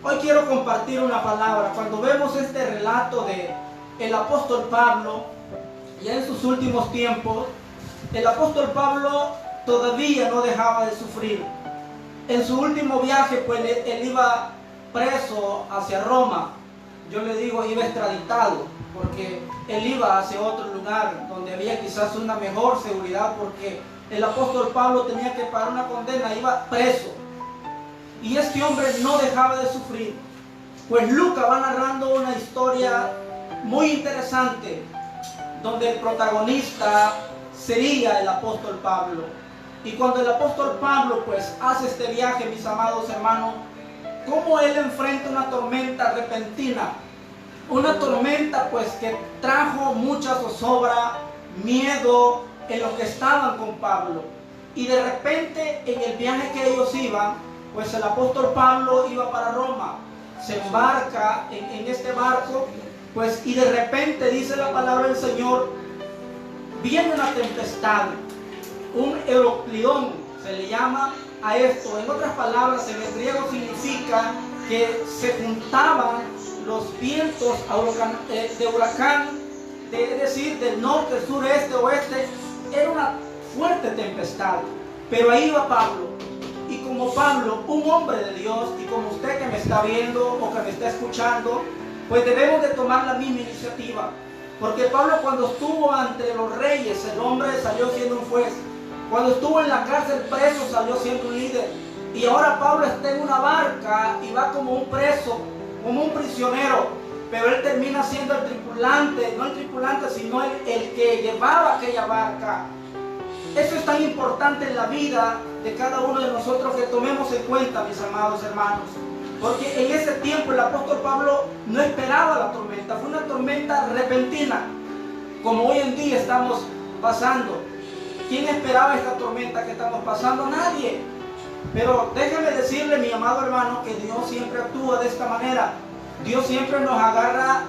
Hoy quiero compartir una palabra. Cuando vemos este relato de el apóstol Pablo, ya en sus últimos tiempos, el apóstol Pablo todavía no dejaba de sufrir. En su último viaje, pues él iba preso hacia Roma. Yo le digo, iba extraditado, porque él iba hacia otro lugar donde había quizás una mejor seguridad, porque el apóstol Pablo tenía que pagar una condena, iba preso. Y este hombre no dejaba de sufrir. Pues Lucas va narrando una historia muy interesante, donde el protagonista sería el apóstol Pablo. Y cuando el apóstol Pablo pues hace este viaje, mis amados hermanos, cómo él enfrenta una tormenta repentina, una tormenta pues que trajo mucha zozobra, miedo en los que estaban con Pablo. Y de repente en el viaje que ellos iban, pues el apóstol Pablo iba para Roma, se embarca en este barco, pues y de repente dice la palabra del Señor, viene una tempestad, un euroclidón se le llama a esto. En otras palabras, en el griego significa que se juntaban los vientos de huracán, es decir, del norte, sur, este, oeste. Era una fuerte tempestad, pero ahí va Pablo. Y como Pablo, un hombre de Dios, y como usted que me está viendo o que me está escuchando, pues debemos de tomar la misma iniciativa. Porque Pablo, cuando estuvo ante los reyes, el hombre salió siendo un juez. Cuando estuvo en la cárcel preso, salió siendo un líder. Y ahora Pablo está en una barca y va como un preso, como un prisionero. Pero él termina siendo el tripulante, no el tripulante, sino el que llevaba aquella barca. Eso es tan importante en la vida de cada uno de nosotros, que tomemos en cuenta, mis amados hermanos. Porque en ese tiempo el apóstol Pablo no esperaba la tormenta. Fue una tormenta repentina, como hoy en día estamos pasando. ¿Quién esperaba esta tormenta que estamos pasando? Nadie. Pero déjeme decirle, mi amado hermano, que Dios siempre actúa de esta manera. Dios siempre nos agarra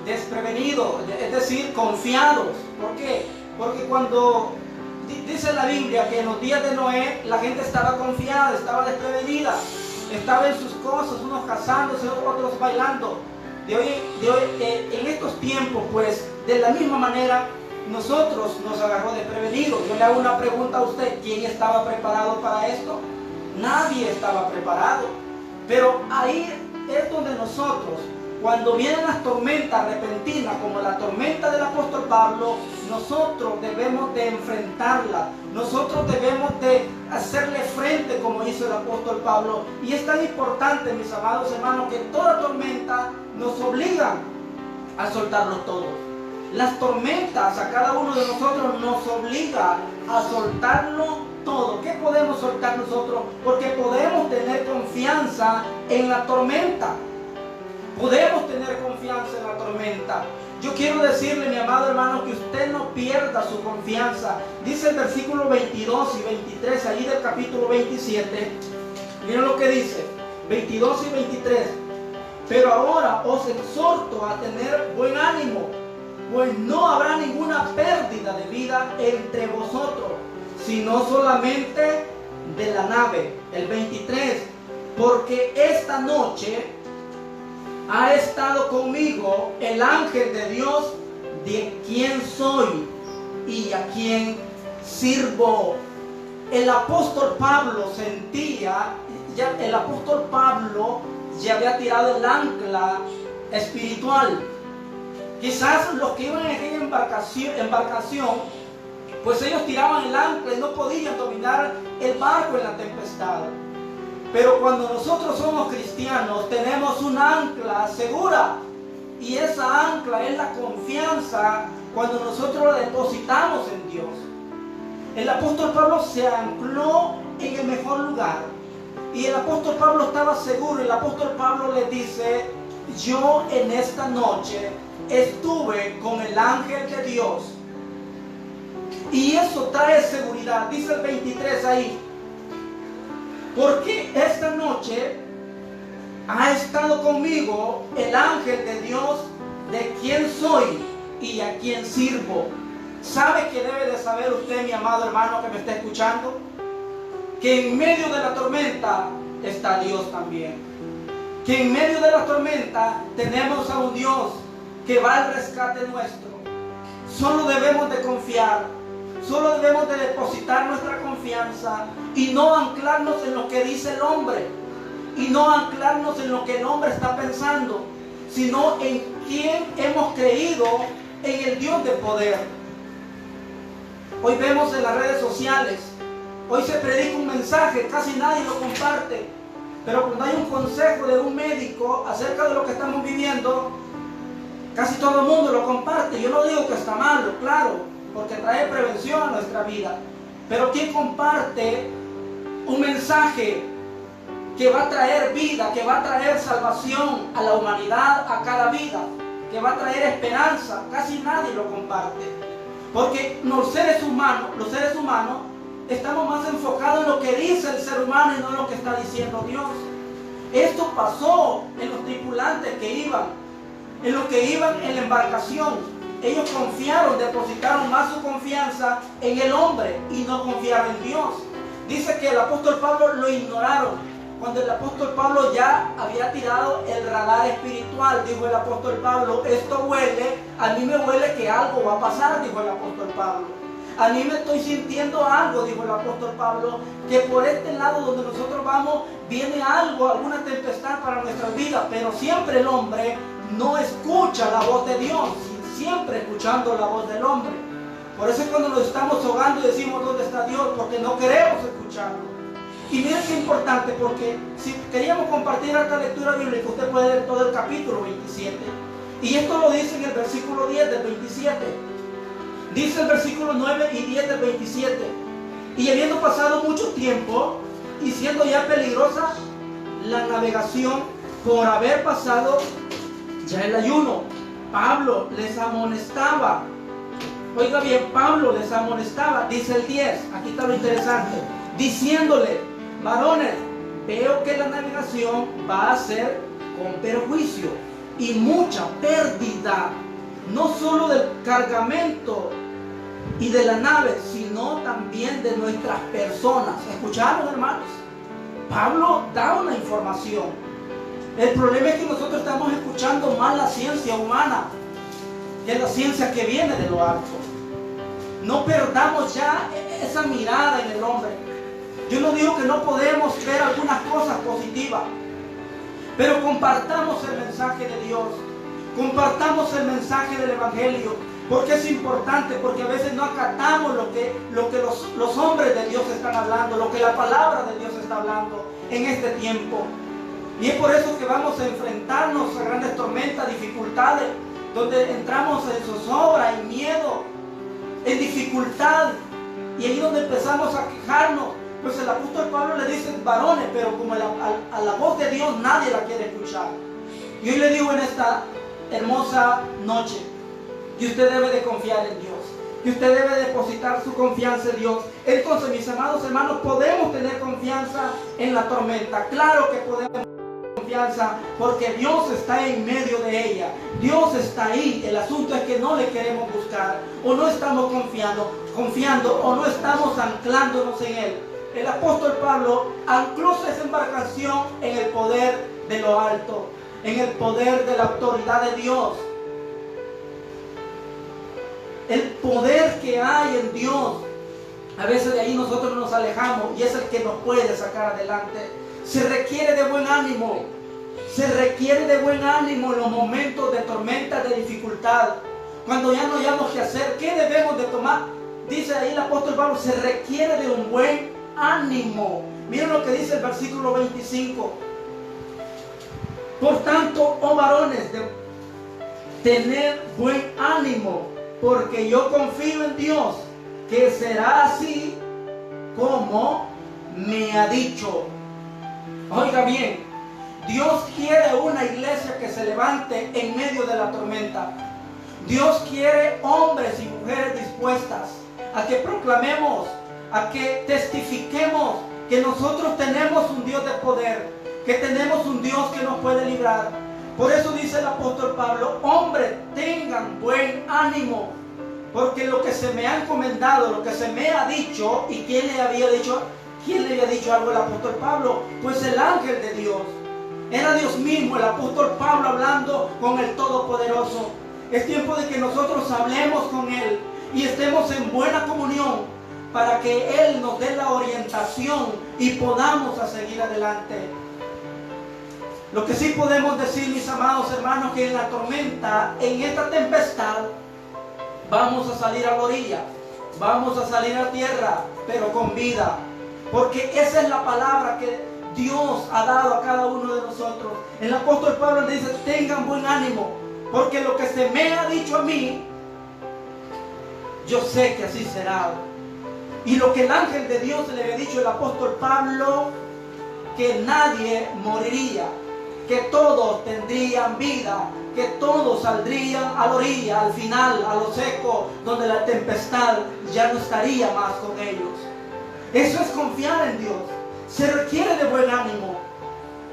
desprevenidos, es decir, confiados. ¿Por qué? Porque cuando dice la Biblia que en los días de Noé la gente estaba confiada, estaba desprevenida, estaba en sus cosas, unos casándose, otros bailando. En estos tiempos, pues, de la misma manera, nosotros nos agarró desprevenidos. Yo le hago una pregunta a usted: ¿quién estaba preparado para esto? Nadie estaba preparado. Pero ahí es donde nosotros, cuando vienen las tormentas repentinas, como la tormenta del apóstol Pablo, nosotros debemos de enfrentarla. Nosotros debemos de hacerle frente como hizo el apóstol Pablo. Y es tan importante, mis amados hermanos, que toda tormenta nos obliga a soltarlo todo. Las tormentas a cada uno de nosotros nos obliga a soltarlo todo. ¿Qué podemos soltar nosotros? Porque podemos tener confianza en la tormenta. Podemos tener confianza en la tormenta. Yo quiero decirle, mi amado hermano, que usted no pierda su confianza. Dice el versículo 22 y 23, ahí del capítulo 27. Miren lo que dice, 22 y 23. Pero ahora os exhorto a tener buen ánimo, pues no habrá ninguna pérdida de vida entre vosotros, sino solamente de la nave. El 23. Porque esta noche ha estado conmigo el ángel de Dios, de quien soy y a quien sirvo. El apóstol Pablo sentía, el apóstol Pablo ya había tirado el ancla espiritual. Quizás los que iban en aquella embarcación, pues ellos tiraban el ancla y no podían dominar el barco en la tempestad. Pero cuando nosotros somos cristianos, tenemos un ancla segura. Y esa ancla es la confianza cuando nosotros la depositamos en Dios. El apóstol Pablo se ancló en el mejor lugar. Y el apóstol Pablo estaba seguro. El apóstol Pablo le dice: yo en esta noche estuve con el ángel de Dios. Y eso trae seguridad. Dice el 23 ahí: porque esta noche ha estado conmigo el ángel de Dios, de quien soy y a quien sirvo. ¿Sabe que debe de saber usted, mi amado hermano que me está escuchando? Que en medio de la tormenta está Dios también. que en medio de la tormenta tenemos a un Dios que va al rescate nuestro. Solo debemos de confiar, solo debemos de depositar nuestra confianza y no anclarnos en lo que dice el hombre, y no anclarnos en lo que el hombre está pensando, sino en quién hemos creído, en el Dios de poder. Hoy vemos en las redes sociales, hoy se predica un mensaje, casi nadie lo comparte, pero cuando hay un consejo de un médico acerca de lo que estamos viviendo, casi todo el mundo lo comparte. Yo no digo que está malo, claro, porque trae prevención a nuestra vida, pero ¿quién comparte un mensaje que va a traer vida, que va a traer salvación a la humanidad, a cada vida, que va a traer esperanza? Casi nadie lo comparte, porque los seres humanos estamos más enfocados en lo que dice el ser humano y no en lo que está diciendo Dios. Esto pasó en los tripulantes que iban, en los que iban en la embarcación. Ellos confiaron, depositaron más su confianza en el hombre y no confiaron en Dios. Dice que el apóstol Pablo lo ignoraron. Cuando el apóstol Pablo ya había tirado el radar espiritual, dijo el apóstol Pablo, esto huele, a mí me huele que algo va a pasar, dijo el apóstol Pablo. A mí me estoy sintiendo algo, dijo el apóstol Pablo, que por este lado donde nosotros vamos viene algo, alguna tempestad para nuestras vidas. Pero siempre el hombre no escucha la voz de Dios, siempre escuchando la voz del hombre. Por eso es cuando nos estamos ahogando y decimos, ¿dónde está Dios? Porque no queremos escucharlo. Y miren qué importante, porque si queríamos compartir esta lectura bíblica, usted puede leer todo el capítulo 27. Y esto lo dice en el versículo 10 del 27. Dice el versículo 9 y 10 del 27. Y habiendo pasado mucho tiempo, y siendo ya peligrosa la navegación por haber pasado ya el ayuno, Pablo les amonestaba. Oiga bien, Pablo les amonestaba, dice el 10, aquí está lo interesante, diciéndole, varones, veo que la navegación va a ser con perjuicio y mucha pérdida, no solo del cargamento y de la nave, sino también de nuestras personas. ¿Escucharon, hermanos? Pablo da una información. El problema es que nosotros estamos escuchando más la ciencia humana que la ciencia que viene de lo alto. No perdamos ya esa mirada en el hombre. Yo no digo que no podemos ver algunas cosas positivas, pero compartamos el mensaje de Dios, compartamos el mensaje del Evangelio, porque es importante, porque a veces no acatamos lo que los hombres de Dios están hablando, lo que la palabra de Dios está hablando en este tiempo. Y es por eso que vamos a enfrentarnos a grandes tormentas, dificultades, donde entramos en zozobra, en miedo, en dificultad, y ahí donde empezamos a quejarnos. Pues el apóstol Pablo le dice, varones, pero como a la voz de Dios nadie la quiere escuchar. Y hoy le digo en esta hermosa noche, que usted debe de confiar en Dios, que usted debe depositar su confianza en Dios. Entonces, mis amados hermanos, podemos tener confianza en la tormenta. Claro que podemos tener confianza, porque Dios está en medio de ella. Dios está ahí. El asunto es que no le queremos buscar, o no estamos confiando, o no estamos anclándonos en Él. El apóstol Pablo ancló esa embarcación en el poder de lo alto, en el poder de la autoridad de Dios. El poder que hay en Dios, a veces de ahí nosotros nos alejamos, y es el que nos puede sacar adelante. Se requiere de buen ánimo, se requiere de buen ánimo en los momentos de tormenta, de dificultad, cuando ya no hayamos qué hacer. ¿Qué debemos de tomar? Dice ahí el apóstol Pablo, se requiere de un buen ánimo. Miren lo que dice el versículo 25. Por tanto, oh varones, de tener buen ánimo, porque yo confío en Dios, que será así como me ha dicho. Oiga bien, Dios quiere una iglesia que se levante en medio de la tormenta. Dios quiere hombres y mujeres dispuestas a que proclamemos, a que testifiquemos que nosotros tenemos un Dios de poder, que tenemos un Dios que nos puede librar. Por eso dice el apóstol Pablo, hombres, tengan buen ánimo, porque lo que se me ha encomendado, lo que se me ha dicho. ¿Y quién le había dicho algo al apóstol Pablo? Pues el ángel de Dios. Era Dios mismo, el apóstol Pablo hablando con el Todopoderoso. Es tiempo de que nosotros hablemos con Él y estemos en buena comunión para que Él nos dé la orientación y podamos a seguir adelante. Lo que sí podemos decir, mis amados hermanos, que en la tormenta, en esta tempestad, vamos a salir a la orilla, vamos a salir a tierra, pero con vida. Porque esa es la palabra que Dios ha dado a cada uno de nosotros. El apóstol Pablo dice: tengan buen ánimo, porque lo que se me ha dicho a mí, yo sé que así será. Y lo que el ángel de Dios le había dicho al apóstol Pablo, que nadie moriría, que todos tendrían vida, que todos saldrían a la orilla, al final, a lo seco, donde la tempestad ya no estaría más con ellos. Eso es confiar en Dios. Se requiere de buen ánimo.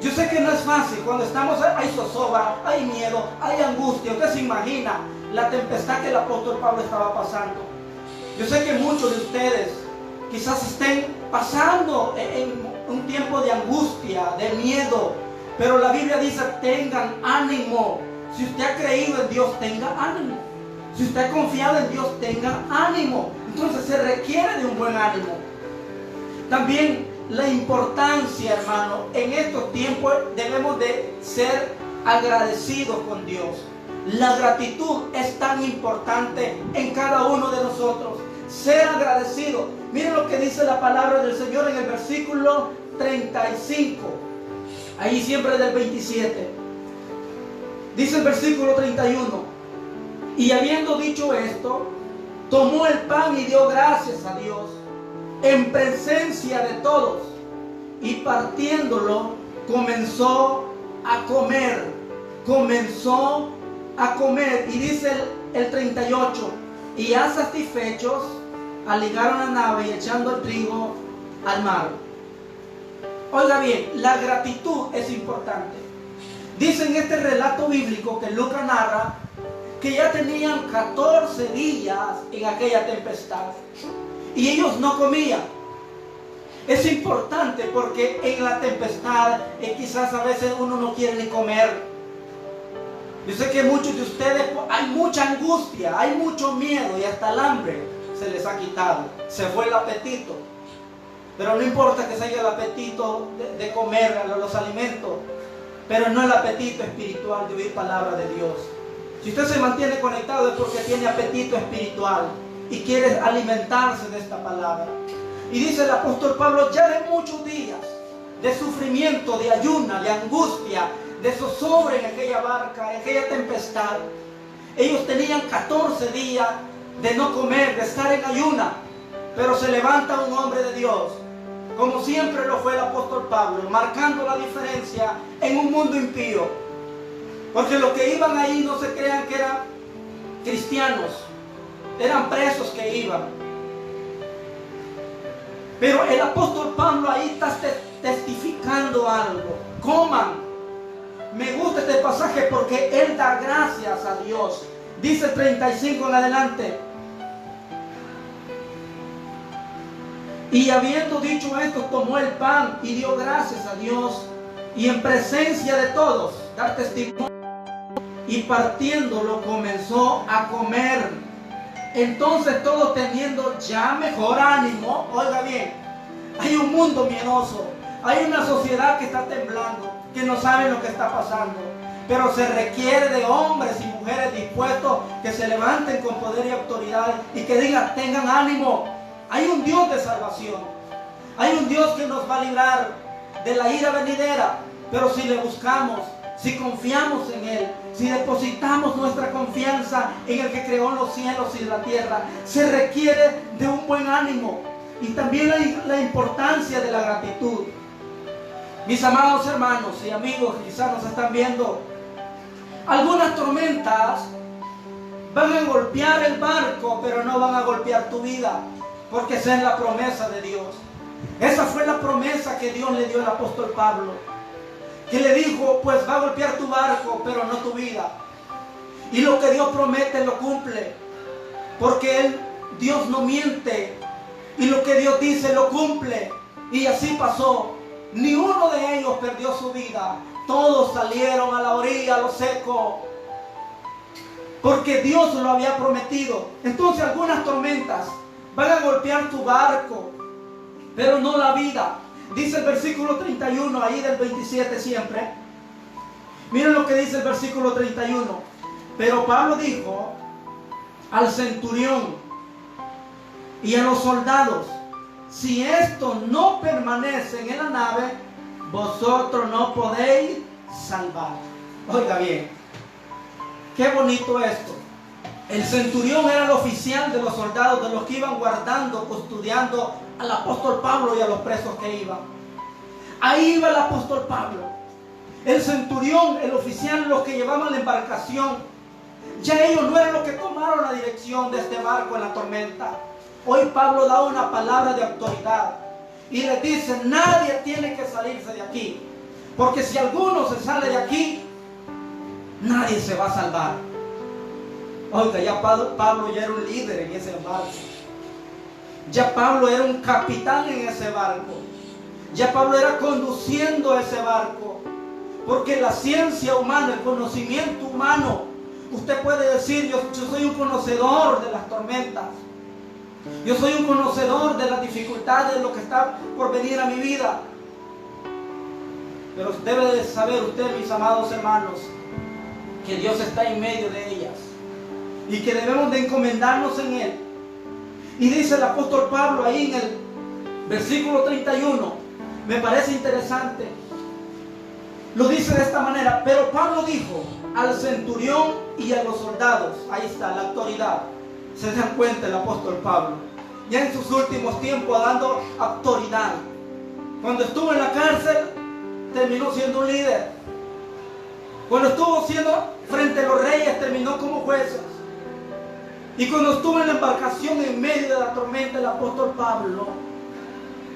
Yo sé que no es fácil. Cuando estamos, hay zozobra, hay miedo, hay angustia. Usted se imagina la tempestad que el apóstol Pablo estaba pasando. Yo sé que muchos de ustedes quizás estén pasando en un tiempo de angustia, de miedo, pero la Biblia dice: tengan ánimo. Si usted ha creído en Dios, tenga ánimo. Si usted ha confiado en Dios, tenga ánimo. Entonces se requiere de un buen ánimo. También la importancia, hermano, en estos tiempos debemos de ser agradecidos con Dios. La gratitud es tan importante en cada uno de nosotros. Ser agradecido. Miren lo que dice la palabra del Señor en el versículo 35. Ahí siempre del 27. Dice el versículo 31. Y habiendo dicho esto, tomó el pan y dio gracias a Dios en presencia de todos, y partiéndolo comenzó a comer. Comenzó a comer. Y dice el 38, y ya satisfechos, aligaron la nave y echando el trigo al mar. Oiga bien, la gratitud es importante. Dice en este relato bíblico que Lucas narra que ya tenían 14 días en aquella tempestad y ellos no comían. Es importante porque en la tempestad quizás a veces uno no quiere ni comer. Yo sé que muchos de ustedes, hay mucha angustia, hay mucho miedo y hasta el hambre se les ha quitado. Se fue el apetito. Pero no importa que se haya el apetito de comer los alimentos, pero no el apetito espiritual de oír palabra de Dios. Si usted se mantiene conectado es porque tiene apetito espiritual y quiere alimentarse de esta palabra. Y dice el apóstol Pablo: ya de muchos días de sufrimiento, de ayuna, de angustia, de zozobra en aquella barca, en aquella tempestad. Ellos tenían 14 días de no comer, de estar en ayuna. Pero se levanta un hombre de Dios, como siempre lo fue el apóstol Pablo, marcando la diferencia en un mundo impío. Porque los que iban ahí, no se crean que eran cristianos, eran presos que iban. Pero el apóstol Pablo ahí está testificando algo. Coman. Me gusta este pasaje porque él da gracias a Dios. Dice 35 en adelante. Y habiendo dicho esto, tomó el pan y dio gracias a Dios, y en presencia de todos, dar testimonio, y partiéndolo comenzó a comer. Entonces todos, teniendo ya mejor ánimo, oiga bien, hay un mundo miedoso, hay una sociedad que está temblando, que no sabe lo que está pasando, pero se requiere de hombres y mujeres dispuestos que se levanten con poder y autoridad y que digan: tengan ánimo. Hay un Dios de salvación. Hay un Dios que nos va a librar de la ira venidera. Pero si le buscamos, si confiamos en Él, si depositamos nuestra confianza en el que creó los cielos y la tierra, se requiere de un buen ánimo. Y también la importancia de la gratitud. Mis amados hermanos y amigos que quizás nos están viendo, algunas tormentas van a golpear el barco, pero no van a golpear tu vida. Porque esa es la promesa de Dios. Esa fue la promesa que Dios le dio al apóstol Pablo, que le dijo: pues va a golpear tu barco, pero no tu vida. Y lo que Dios promete lo cumple, porque Dios no miente, y lo que Dios dice lo cumple. Y así pasó. Ni uno de ellos perdió su vida. todos salieron a la orilla, a lo seco, porque Dios lo había prometido. Entonces algunas tormentas van a golpear tu barco, pero no la vida. Dice el versículo 31, ahí del 27 siempre. Miren lo que dice el versículo 31. Pero Pablo dijo al centurión y a los soldados: si estos no permanecen en la nave, vosotros no podéis salvar. Oiga bien, qué bonito esto. El centurión era el oficial de los soldados, de los que iban guardando, custodiando al apóstol Pablo y a los presos que iban. Ahí iba el apóstol Pablo. El centurión, el oficial, los que llevaban la embarcación, ya ellos no eran los que tomaron la dirección de este barco en la tormenta. Hoy Pablo da una palabra de autoridad y les dice: nadie tiene que salirse de aquí, porque si alguno se sale de aquí, nadie se va a salvar. Oiga, ya Pablo ya era un líder en ese barco. Ya Pablo era un capitán en ese barco. Ya Pablo era conduciendo ese barco. Porque la ciencia humana, el conocimiento humano, usted puede decir: yo soy un conocedor de las tormentas. Yo soy un conocedor de las dificultades, de lo que está por venir a mi vida. Pero debe de saber usted, mis amados hermanos, que Dios está en medio de ellas y que debemos de encomendarnos en Él. Y dice el apóstol Pablo ahí en el versículo 31, me parece interesante, lo dice de esta manera: pero Pablo dijo al centurión y a los soldados. Ahí está la autoridad. Se dan cuenta el apóstol Pablo, ya en sus últimos tiempos, dando autoridad. Cuando estuvo en la cárcel, terminó siendo un líder. Cuando estuvo siendo frente a los reyes, terminó como juez. Y cuando estuvo en la embarcación en medio de la tormenta, el apóstol Pablo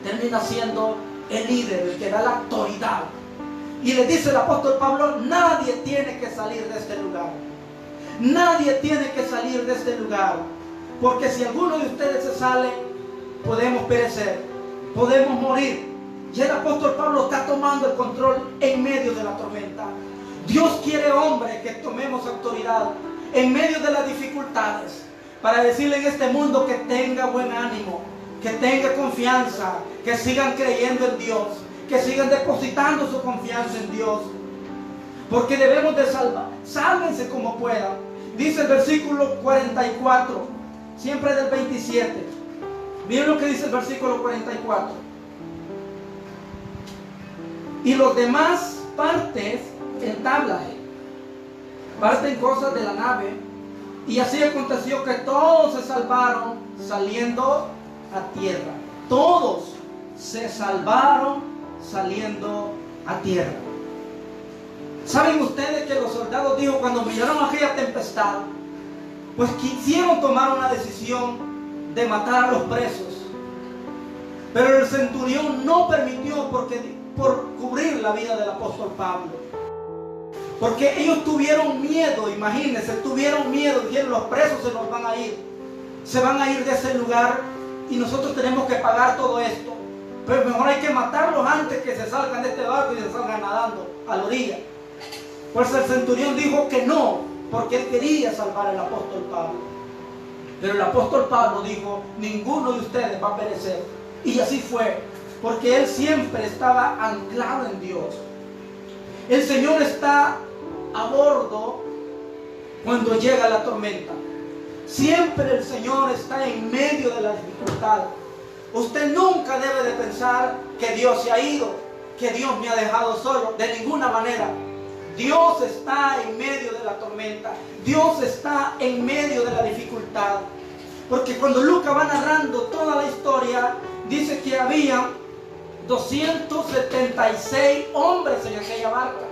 termina siendo el líder, el que da la autoridad. Y le dice el apóstol Pablo: nadie tiene que salir de este lugar. Nadie tiene que salir de este lugar, porque si alguno de ustedes se sale, podemos perecer, podemos morir. Y el apóstol Pablo está tomando el control en medio de la tormenta. Dios quiere, hombre, que tomemos autoridad en medio de las dificultades, para decirle en este mundo que tenga buen ánimo, que tenga confianza, que sigan creyendo en Dios, que sigan depositando su confianza en Dios, porque debemos de salvar. Sálvense como puedan. Dice el versículo 44, siempre del 27. Miren lo que dice el versículo 44. Y los demás partes parten cosas de la nave, y así aconteció que todos se salvaron saliendo a tierra. Todos se salvaron saliendo a tierra. ¿Saben ustedes que los soldados dijo cuando miraron aquella tempestad, pues quisieron tomar una decisión de matar a los presos? Pero el centurión no permitió, por cubrir la vida del apóstol Pablo. Porque ellos tuvieron miedo, imagínense, tuvieron miedo. Dijeron: los presos se nos van a ir. Se van a ir de ese lugar y nosotros tenemos que pagar todo esto. Pero mejor hay que matarlos antes que se salgan de este barco y se salgan nadando a la orilla. Pues el centurión dijo que no, porque él quería salvar al apóstol Pablo. Pero el apóstol Pablo dijo: ninguno de ustedes va a perecer. Y así fue, porque él siempre estaba anclado en Dios. El Señor está a bordo cuando llega la tormenta. Siempre el Señor está en medio de la dificultad. Usted nunca debe de pensar que Dios se ha ido, que Dios me ha dejado solo. De ninguna manera. Dios está en medio de la tormenta. Dios está en medio de la dificultad. Porque cuando Lucas va narrando toda la historia, dice que había 276 hombres en aquella barca.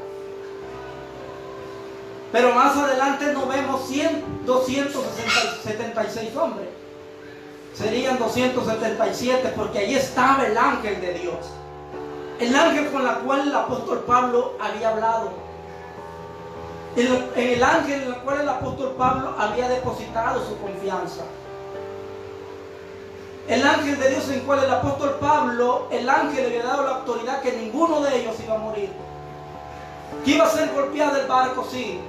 Pero más adelante no vemos 276 hombres. Serían 277, porque ahí estaba el ángel de Dios. El ángel con el cual el apóstol Pablo había hablado. El ángel en el cual el apóstol Pablo había depositado su confianza. El ángel de Dios en el cual el apóstol Pablo, el ángel le había dado la autoridad que ninguno de ellos iba a morir. que iba a ser golpeada el barco, sí,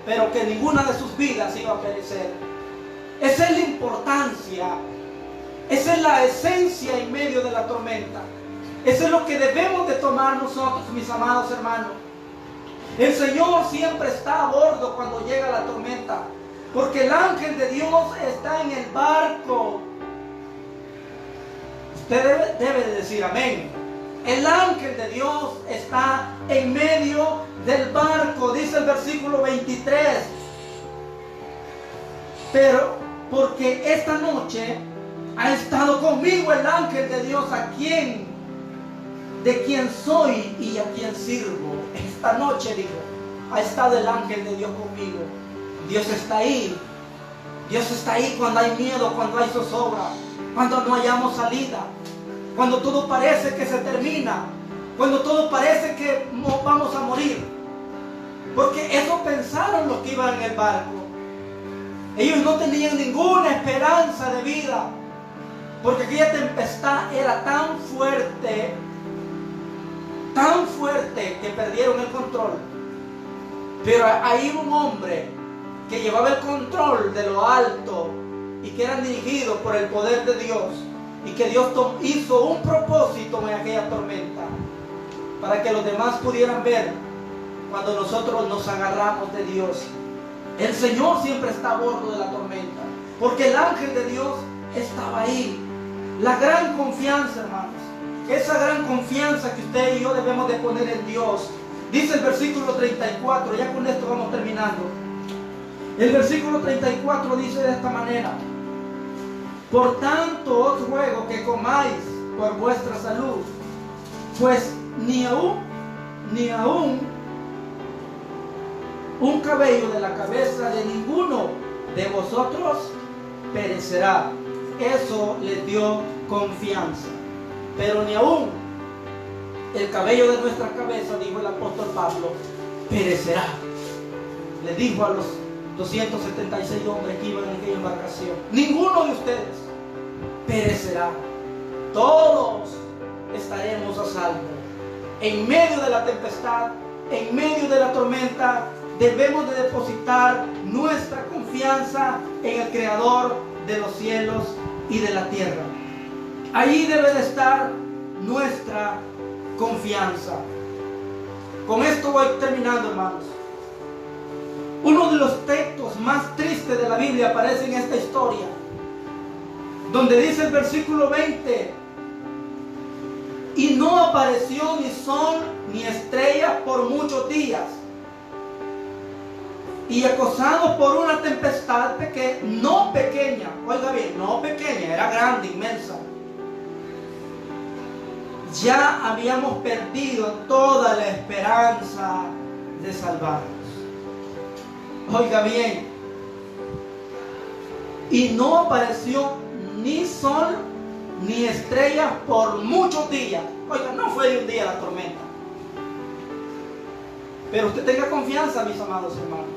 pero que ninguna de sus vidas iba a perecer. Esa es la importancia, esa es la esencia en medio de la tormenta. Eso es lo que debemos de tomar nosotros, mis amados hermanos. El Señor siempre está a bordo cuando llega la tormenta, porque el ángel de Dios está en el barco. Usted debe de decir amén. El ángel de Dios está en medio del barco, dice el versículo 23. Pero porque esta noche ha estado conmigo el ángel de Dios, de quien soy y a quien sirvo. Esta noche, digo, ha estado el ángel de Dios conmigo. Dios está ahí. Dios está ahí cuando hay miedo, cuando hay zozobra, cuando no hayamos salida, cuando todo parece que se termina, cuando todo parece que vamos a morir. Porque eso pensaron los que iban en el barco. Ellos no tenían ninguna esperanza de vida, porque aquella tempestad era tan fuerte que perdieron el control. Pero ahí un hombre que llevaba el control de lo alto y que eran dirigidos por el poder de Dios, y que Dios hizo un propósito en aquella tormenta para que los demás pudieran ver cuando nosotros nos agarramos de Dios. El Señor siempre está a bordo de la tormenta, porque el ángel de Dios estaba ahí. La gran confianza, hermanos, esa gran confianza que usted y yo debemos de poner en Dios. Dice el versículo 34, ya con esto vamos terminando. El versículo 34 dice de esta manera: por tanto os ruego que comáis por vuestra salud, pues ni aún un cabello de la cabeza de ninguno de vosotros perecerá. Eso les dio confianza. Pero ni aún el cabello de nuestra cabeza, dijo el apóstol Pablo, perecerá. Le dijo a los 276 hombres que iban en aquella embarcación: ninguno de ustedes perecerá. Todos estaremos a salvo. En medio de la tempestad, en medio de la tormenta, debemos de depositar nuestra confianza en el Creador de los cielos y de la tierra. Ahí debe de estar nuestra confianza. Con esto voy terminando, hermanos. Uno de los textos más tristes de la Biblia aparece en esta historia, donde dice el versículo 20: y no apareció ni sol ni estrella por muchos días, y acosados por una tempestad no pequeña, oiga bien, no pequeña, era grande, inmensa, ya habíamos perdido toda la esperanza de salvarnos. Oiga bien, y no apareció ni sol ni estrellas por muchos días. Oiga, no fue de un día la tormenta. Pero usted tenga confianza, mis amados hermanos.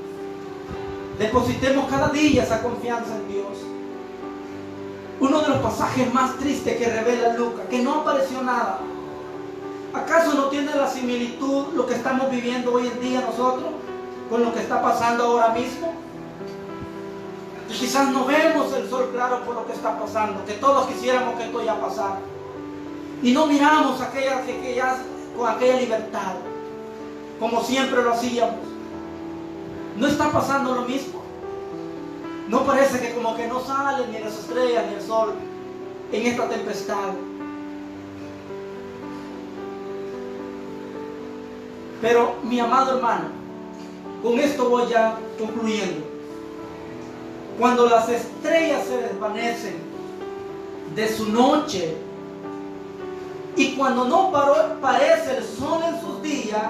Depositemos cada día esa confianza en Dios. Uno de los pasajes más tristes que revela Lucas, que no apareció nada. ¿Acaso no tiene la similitud lo que estamos viviendo hoy en día nosotros con lo que está pasando ahora mismo? Y quizás no vemos el sol claro por lo que está pasando, que todos quisiéramos que esto ya pasara. Y no miramos con aquella libertad, como siempre lo hacíamos. ¿No está pasando lo mismo? ¿No parece que como que no salen ni las estrellas ni el sol en esta tempestad? Pero mi amado hermano, con esto voy ya concluyendo. Cuando las estrellas se desvanecen de su noche y cuando no parece el sol en sus días,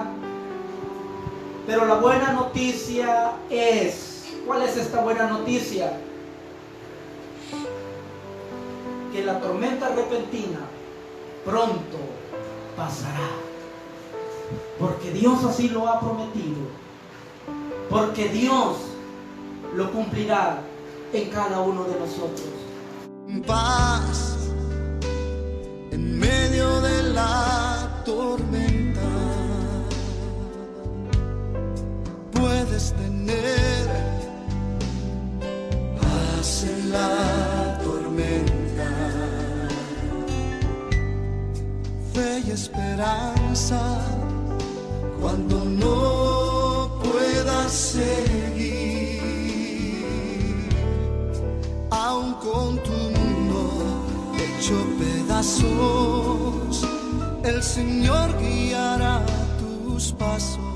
pero la buena noticia es, ¿cuál es esta buena noticia? Que la tormenta repentina pronto pasará. Porque Dios así lo ha prometido. Porque Dios lo cumplirá en cada uno de nosotros. Paz en medio de la tormenta. puedes tener paz en la tormenta, fe y esperanza cuando no puedas seguir, aun con tu mundo hecho pedazos, el Señor guiará tus pasos.